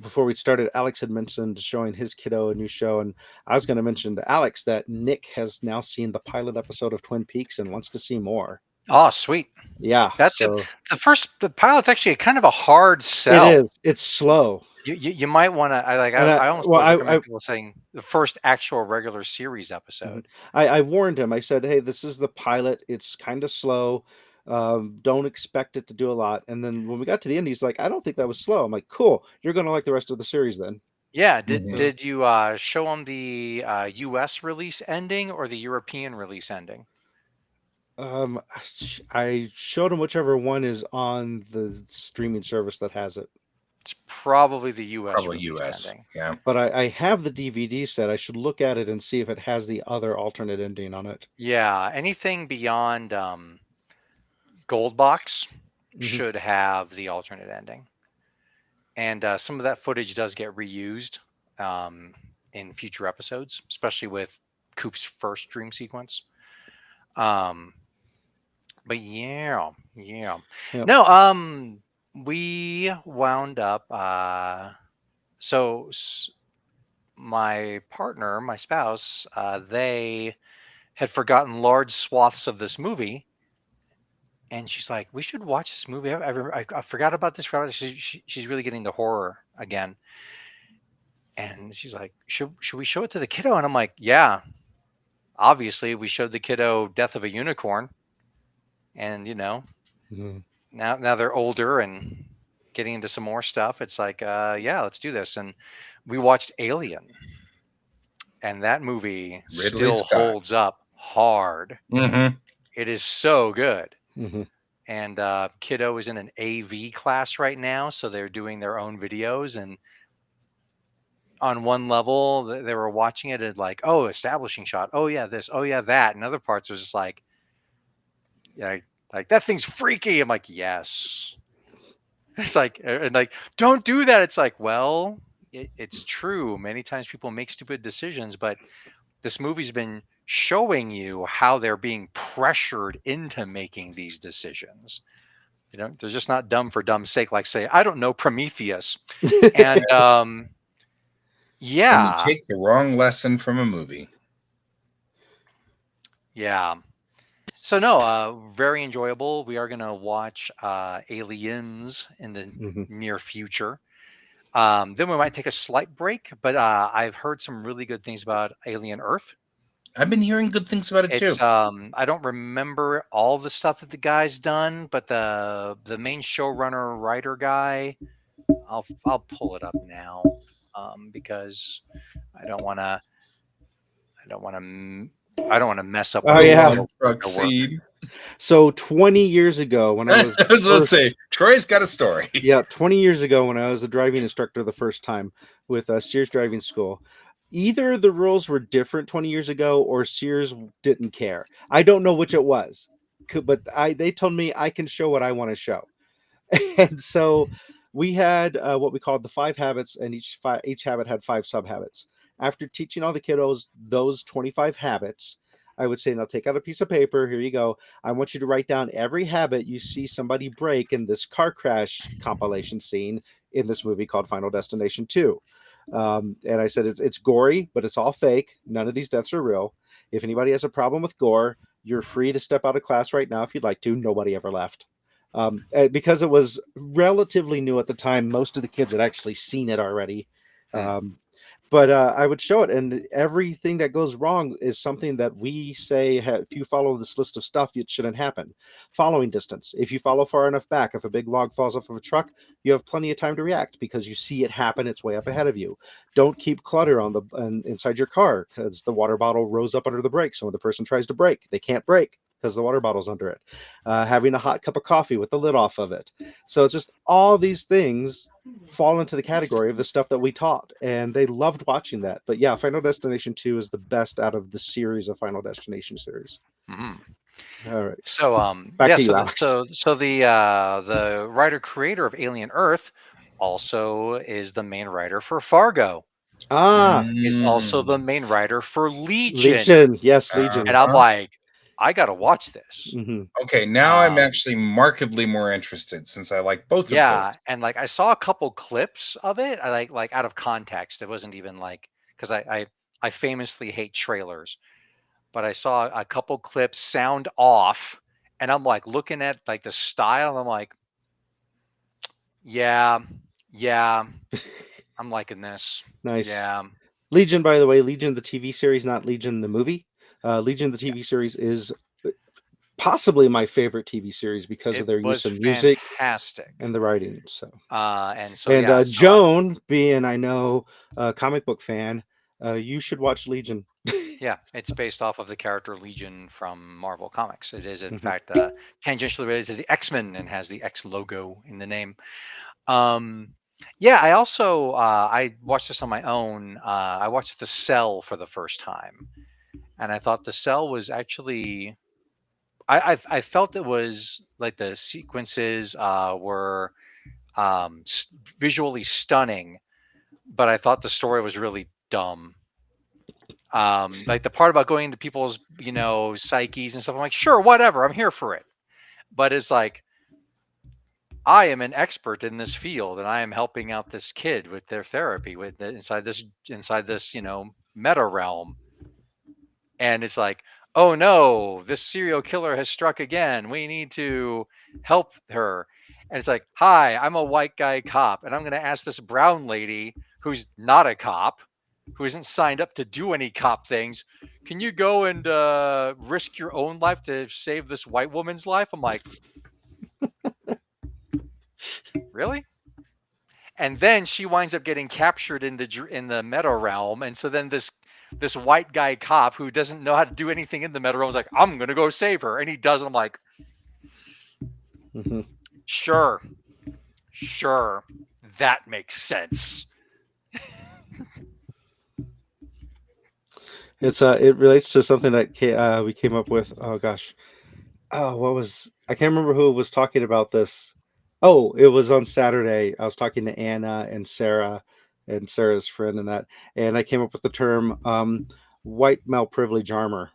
before we started, Alex had mentioned showing his kiddo a new show, and I was going to mention to Alex that Nick has now seen the pilot episode of Twin Peaks and wants to see more. Oh, sweet. Yeah, that's it. The pilot's actually kind of a hard sell. It is. It's slow. You might want to. I almost recommend people saying the first actual regular series episode. I warned him. I said, "Hey, this is the pilot. It's kind of slow. Don't expect it to do a lot." And then when we got to the end, he's like, "I don't think that was slow." I'm like, "Cool. You're going to like the rest of the series then." Yeah. Did you show him the U.S. release ending or the European release ending? I showed him whichever one is on the streaming service that has it. It's probably the U.S. ending. Yeah. But I have the DVD set. I should look at it and see if it has the other alternate ending on it. Yeah. Anything beyond Gold Box should have the alternate ending. And some of that footage does get reused um, in future episodes, especially with Coop's first dream sequence. Um, but yeah. Yep. No, we wound up. So my partner, my spouse, they had forgotten large swaths of this movie, and she's like, "We should watch this movie. I forgot about this. She's really getting the horror again." And she's like, "Should we show it to the kiddo?" And I'm like, "Yeah, obviously." We showed the kiddo Death of a Unicorn, and Mhm. now they're older and getting into some more stuff. It's like, yeah, let's do this. And we watched Alien, and that movie Ridley still Scott. holds up hard. Mm-hmm. It is so good. Mhm. And kiddo is in an AV class right now, so they're doing their own videos. And on one level, they were watching it and like, oh, establishing shot. Oh yeah, this. Oh yeah, that. And other parts was just like, yeah, like that thing's freaky. I'm like, yes. It's like, and like, don't do that. It's like, well, it's true. Many times people make stupid decisions, but this movie's been showing you how they're being pressured into making these decisions. They're just not dumb for dumb's sake. Like say, I don't know, Prometheus, and And you yeah, take the wrong lesson from a movie. yeah. So no, very enjoyable. We are gonna watch Aliens in the Mhm. near future. Then we might take a slight break, but I've heard some really good things about Alien Earth. I've been hearing good things about it too. It's I don't remember all the stuff that the guy's done, but the main showrunner writer guy, I'll pull it up now, because I don't want to I don't want to I don't want to mess up Oh what The he's yeah. log doing truck the work. scene. So 20 years ago, when I I was was going to say, first, Troy's got a story. yeah, 20 years ago when I was a driving instructor the first time with Sears Driving School, either the rules were different 20 years ago or Sears didn't care. I don't know which it was, but they told me I can show what I want to show. And so we had what we called the 5 habits, and each habit had 5 subhabits. After teaching all the kiddos those 25 habits, I would say, now take out a piece of paper. Here you go. I want you to write down every habit you see somebody break in this car crash compilation scene in this movie called Final Destination 2. And I said, it's gory, but it's all fake. None of these deaths are real. If anybody has a problem with gore, you're free to step out of class right now if you'd like to. Nobody ever left. Because it was relatively new at the time. Most of the kids had actually seen it already. Hmm. Um, but I would show it, and everything that goes wrong is something that we say, if you follow this list of stuff, it shouldn't happen. Following distance. If you follow far enough back, if a big log falls off of a truck, you have plenty of time to react because you see it happen. It's way up ahead of you. Don't keep clutter inside your car because the water bottle rose up under the brakes. So when the person tries to brake, they can't brake because the water bottle's under it. Having a hot cup of coffee with the lid off of it. So it's just all these things fall into the category of the stuff that we taught, and they loved watching that. But yeah, Final Destination 2 is the best out of the series of Final Destination series. Hmm. All right, So back yeah, to you, Alex. so the writer creator of Alien Earth also is the main writer for Fargo. Ah, Is also Mm. the main writer for Legion. Legion. Yes, And Legion. I'm Uh-huh. like, I gotta watch this. Hmm. Okay, now I'm Um, actually markedly more interested since I like both of yeah, those. and like I saw a couple clips of it. I like out of context. It wasn't even like because I famously hate trailers, but I saw a couple clips sound off, and I'm like looking at like the style. And I'm like, yeah, yeah, I'm liking this. Nice. Yeah, Legion, by the way, Legion the TV series, not Legion the movie. Legion the TV series is possibly my favorite TV series because of it their use was of music fantastic. and the writing. So, And so and yeah, so Joan, being I know a comic book fan, you should watch Legion. yeah, it's based off of the character Legion from Marvel Comics. It is, in Mhm. fact, tangentially related to the X-Men and has the X logo in the name. Um, yeah, I also I watched this on my own. I watched The Cell for the first time, and I thought The Cell was actually I felt it was like the sequences were visually stunning, but I thought the story was really dumb. Like the part about going into people's, psyches and stuff. I'm like, sure, whatever, I'm here for it. But it's like, I am an expert in this field, and I am helping out this kid with their therapy inside this meta realm. And it's like, oh no, this serial killer has struck again. We need to help her. And it's like, hi, I'm a white guy cop, and I'm going to ask this brown lady who's not a cop, who isn't signed up to do any cop things, can you go and risk your own life to save this white woman's life? I'm like, really? And then she winds up getting captured in the meta realm, and so then this white guy cop who doesn't know how to do anything in the meta realm is like, I'm gonna go save her, and he does. And I'm like, Mm-hmm. sure, that makes sense. It relates to something that we came up with. Oh gosh, I can't remember who was talking about this. Oh, it was on Saturday. I was talking to Anna and Sarah, and Sarah's friend, and I came up with the term white male privilege armor.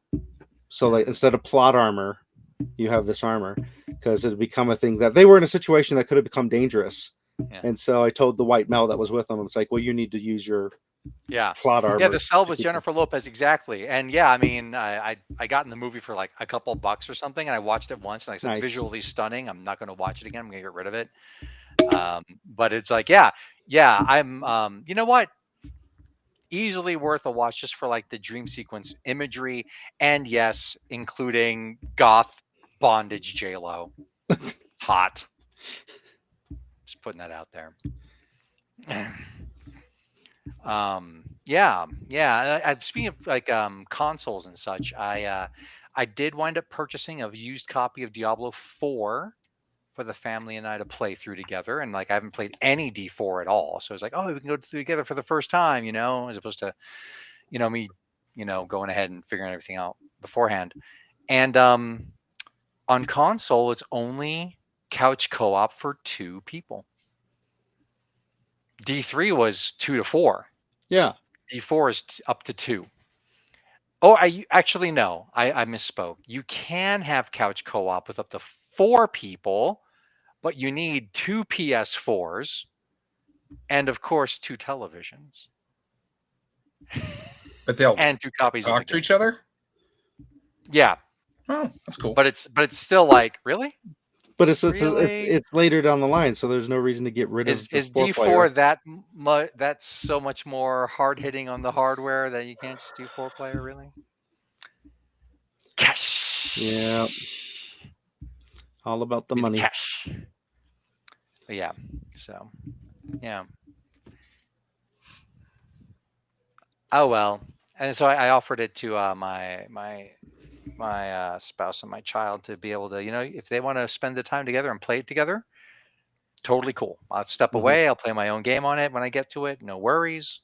So like instead of plot armor, you have this armor because it had become a thing that they were in a situation that could have become dangerous. Yeah. And so I told the white male that was with them, it's like, well, you need to use your plot armor. Yeah, the cell with Jennifer Lopez, exactly. And yeah, I mean, I got in the movie for like a couple bucks or something, and I watched it once, and I said, Nice. visually stunning. I'm not going to watch it again. I'm going to get rid of it. But it's like, yeah, I'm, you know what? Easily worth a watch just for like the dream sequence imagery, and yes, including goth bondage J-Lo. Hot. Just putting that out there. Yeah. Speaking of like consoles and such, I did wind up purchasing a used copy of Diablo 4 for the family and I to play through together. And like I haven't played any D4 at all, so it's like, oh, we can go through together for the first time, as opposed to me going ahead and figuring everything out beforehand. And on console, it's only couch co-op for 2 people. D3 was 2 to 4. Yeah. D4 is up to 2. Oh, actually no, I misspoke. You can have couch co-op with up to 4 people, but you need 2 PS4s and of course 2 televisions. But they'll and 2 copies of talk the to game. each other. Yeah, Oh, that's cool. but it's still like, really? But it's Really? later down the line, so there's no reason to get rid of the Is 4 D4 player. that's so much more hard hitting on the hardware that you can't just do 4-player, really? Cash. Yeah. All about the Give me money. cash. But yeah. So, yeah. Oh well. And so I offered it to my spouse and my child to be able to, if they want to spend the time together and play it together, totally cool. I'll step Mhm. away. I'll play my own game on it when I get to it. No worries.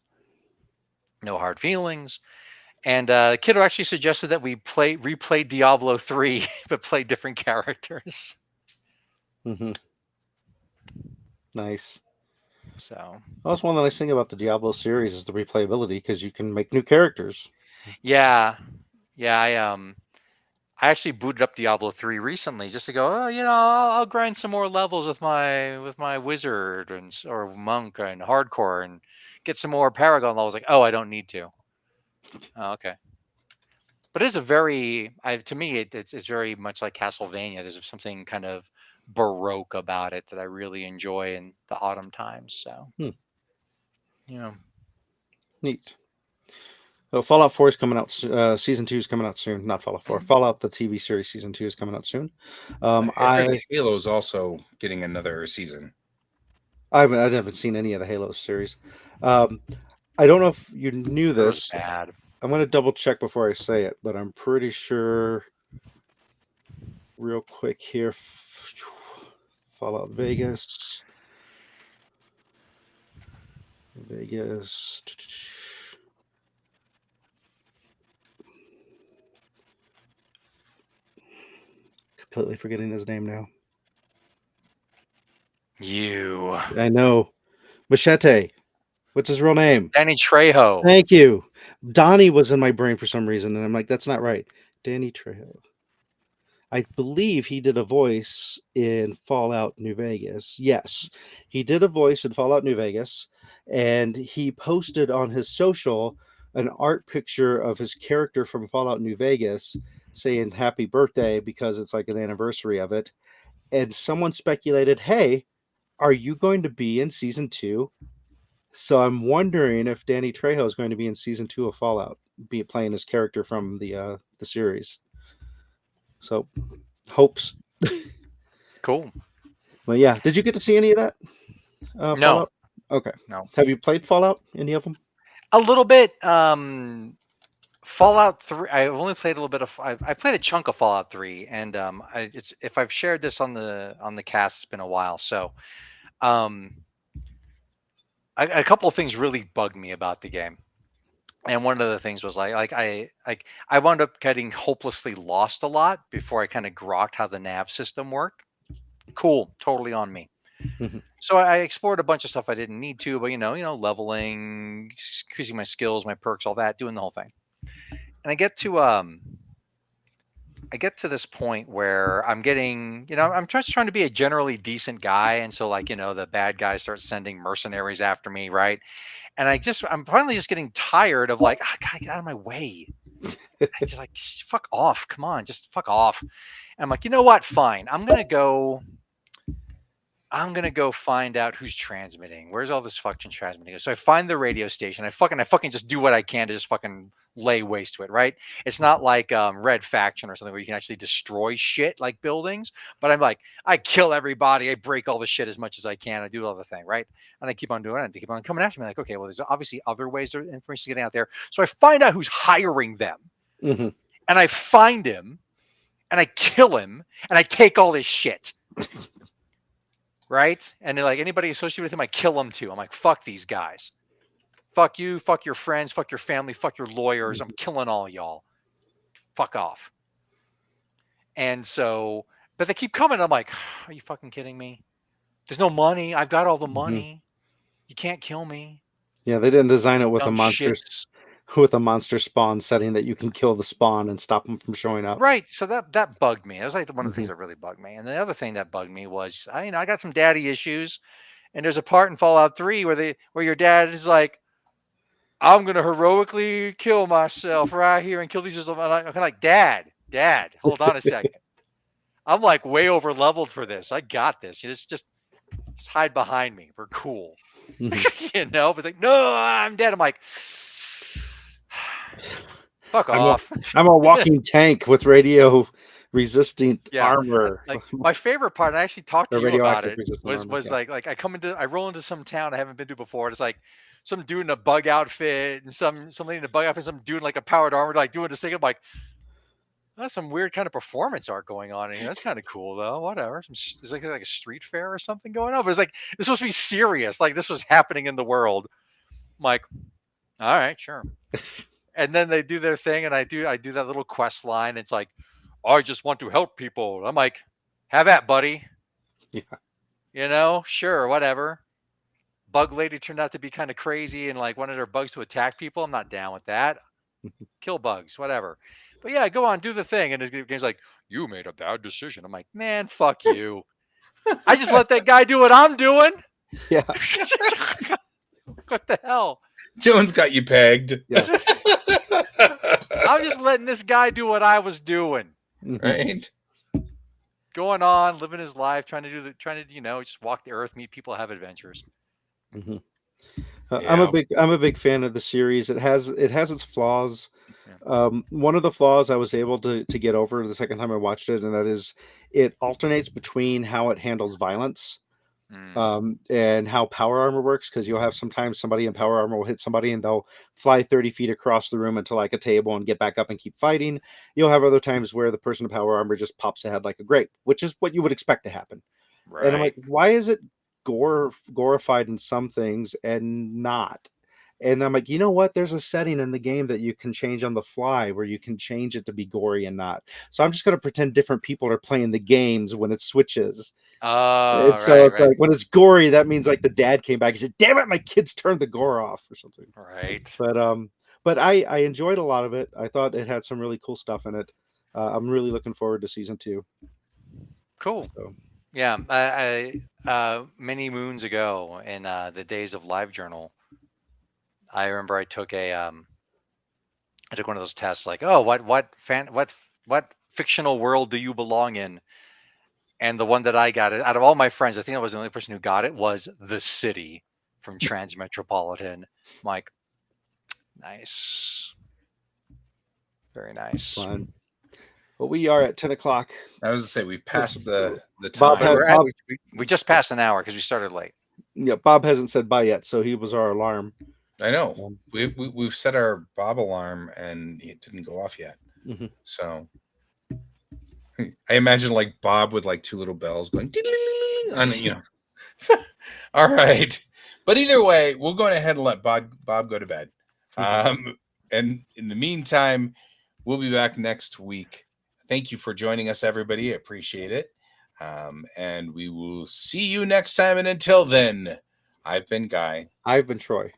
No hard feelings. And the kiddo actually suggested that we replay Diablo 3, but play different characters. Mm-hmm. Nice. So Well, that's one of the nice thing about the Diablo series is the replayability because you can make new characters. yeah, I actually booted up Diablo 3 recently just to go, oh, I'll grind some more levels with my wizard or monk and hardcore and get some more Paragon levels. Like, oh, I don't need to. Oh, okay. But it's to me, it's very much like Castlevania. There's something kind of Baroque about it that I really enjoy in the autumn times. So, Neat. So Fallout 4 is coming out. Season 2 is coming out soon. Not Fallout 4. Fallout the TV series season 2 is coming out soon. I heard that Halo's also getting another season. I haven't seen any of the Halo series. I don't know if you knew this. Bad. I'm going to double check before I say it, but I'm pretty sure. Real quick here, Fallout Vegas. Completely forgetting his name now. You. I know. Machete. What's his real name? Danny Trejo. Thank you. Donnie was in my brain for some reason, and I'm like, that's not right. Danny Trejo. I believe he did a voice in Fallout New Vegas. Yes, he did a voice in Fallout New Vegas, and he posted on his social an art picture of his character from Fallout New Vegas saying happy birthday because it's like an anniversary of it. And someone speculated, hey, are you going to be in season 2? So I'm wondering if Danny Trejo is going to be in season 2 of Fallout, be playing his character from the series. So hopes. Cool. But yeah, did you get to see any of that No, Fallout? Okay. no. Have you played Fallout? Any of them? A little bit. Fallout 3. I've only played a little bit of. I played a chunk of Fallout 3, and it's if I've shared this on the cast, it's been a while. So, um, a couple of things really bugged me about the game, and one of the things was I wound up getting hopelessly lost a lot before I kind of grokked how the nav system worked. Cool, totally on me. Mhm. So I explored a bunch of stuff I didn't need to, but leveling, increasing my skills, my perks, all that, doing the whole thing. And I get to this point where I'm getting, I'm just trying to be a generally decent guy, and so the bad guys start sending mercenaries after me, right? And I'm finally just getting tired of like, God, get out of my way. I just like, just fuck off, come on, just fuck off. And I'm like, you know what? Fine, I'm gonna go find out who's transmitting. Where's all this fucking transmitting? So I find the radio station. I fucking just do what I can to just fucking lay waste to it, right? It's not like Red Faction or something where you can actually destroy shit like buildings. But I'm like, I kill everybody. I break all the shit as much as I can. I do all the thing, right? And I keep on doing it. And they keep on coming after me. Like, okay, well, there's obviously other ways of information getting out there. So I find out who's hiring them, Mhm. and I find him, and I kill him, and I take all his shit. Right? And like anybody associated with him, I kill them too. I'm like, fuck these guys. Fuck you, fuck your friends, fuck your family, fuck your lawyers. I'm killing all y'all. Fuck off. And so, but they keep coming. I'm like, are you fucking kidding me? There's no money. I've got all the Mhm. money. You can't kill me. Yeah, they didn't design it with a Dumb monster shits. with a monster spawn setting that you can kill the spawn and stop them from showing up. Right. So that bugged me. That was like one of the things Mhm. that really bugged me. And the other thing that bugged me was I got some daddy issues. And there's a part in Fallout 3 where your dad is like, I'm gonna heroically kill myself right here and kill these. I'm kind of like, Dad, hold on a second. I'm like way over leveled for this. I got this. Just hide behind me. We're cool. Mhm. But it's like, no, I'm dead. I'm like, fuck I'm a off. I'm a walking tank with radio resistant Yeah, armor like my favorite part. And I actually talked or to you about radioactive it. resistant Was armor. was Yeah. like I roll into some town I haven't been to before. And it's like some dude in a bug outfit and some lady in a bug outfit, some dude in like a powered armor, like doing this thing. I'm like, that's some weird kind of performance art going on in here. That's kind of cool though. Whatever. It's like a street fair or something going on. But it's like this supposed to be serious. Like this was happening in the world. I'm like, all right, sure. And then they do their thing, and I do that little quest line. It's like, I just want to help people. I'm like, have at, buddy. Yeah. Sure, whatever. Bug lady turned out to be kind of crazy and like wanted her bugs to attack people. I'm not down with that. Kill bugs, whatever. But yeah, go on, do the thing. And the game's like, you made a bad decision. I'm like, man, fuck you. I just let that guy do what I'm doing. Yeah. What the hell? Jones got you pegged. Yeah. I'm just letting this guy do what I was doing. Mhm. Right? Going on, living his life, trying to just walk the earth, meet people, have adventures. Mhm. Yeah. I'm a big fan of the series. It has its flaws. Yeah. One of the flaws I was able to get over the second time I watched it, and that is it alternates between how it handles violence and how power armor works. Because you'll have sometimes somebody in power armor will hit somebody and they'll fly 30 feet across the room into like a table and get back up and keep fighting. You'll have other times where the person in power armor just pops ahead like a grape, which is what you would expect to happen. And I'm like, Right. why is it glorified in some things and not? And I'm like, you know what? There's a setting in the game that you can change on the fly where you can change it to be gory and not. So I'm just going to pretend different people are playing the games when it switches. And Oh, so right, it's right, like when it's gory, that means like the dad came back. He said, "Damn it, my kids turned the gore off" or something. right. But I enjoyed a lot of it. I thought it had some really cool stuff in it. I'm really looking forward to season 2. Cool. So Yeah, many moons ago in the days of LiveJournal, I remember I took one of those tests like, oh, what fictional world do you belong in? And the one that I got, out of all my friends, I think I was the only person who got it, was The City from Transmetropolitan. I'm like, nice, very nice. fun. But we are at 10 o'clock. I was to say we've passed the Bob time. had- We're at, we just passed an hour because we started late. Yeah, Bob hasn't said bye yet, so he was our alarm. I know Um, we've set our Bob alarm and it didn't go off yet. Mhm. So I imagine like Bob with like 2 little bells going ding-a-ling-a-ling on, you know. All right, but either way, we'll go ahead and let Bob go to bed. And in the meantime, we'll be back next week. Thank you for joining us, everybody. I appreciate it. And we will see you next time. And until then, I've been Guy. I've been Troy.